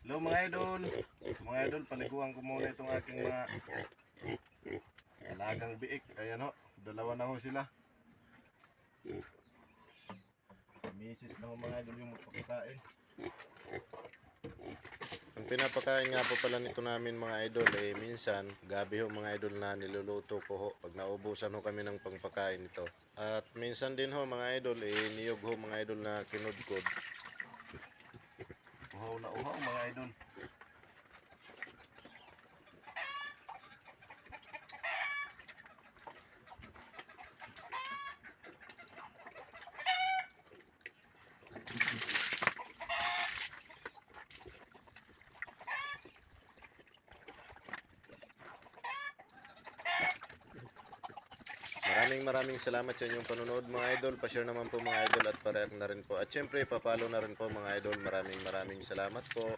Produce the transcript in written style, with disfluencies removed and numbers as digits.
Hello mga idol, paliguan ko muna itong aking mga alagang biik. Ayan ho, dalawa na ho sila. Misis na ho mga idol yung magpapakain. Ang pinapakain nga po pala nito namin mga idol minsan gabi ho mga idol na niluluto ko ho pag naubusan ho kami ng pangpakain nito. At minsan din ho mga idol niyog ho mga idol na kinudkod. Uhaw na uhaw mga idol. Maraming salamat sa inyong panonood mga idol. Pa-share naman po mga idol at pa-react na rin po. At syempre pa-follow na rin po mga idol. Maraming salamat po.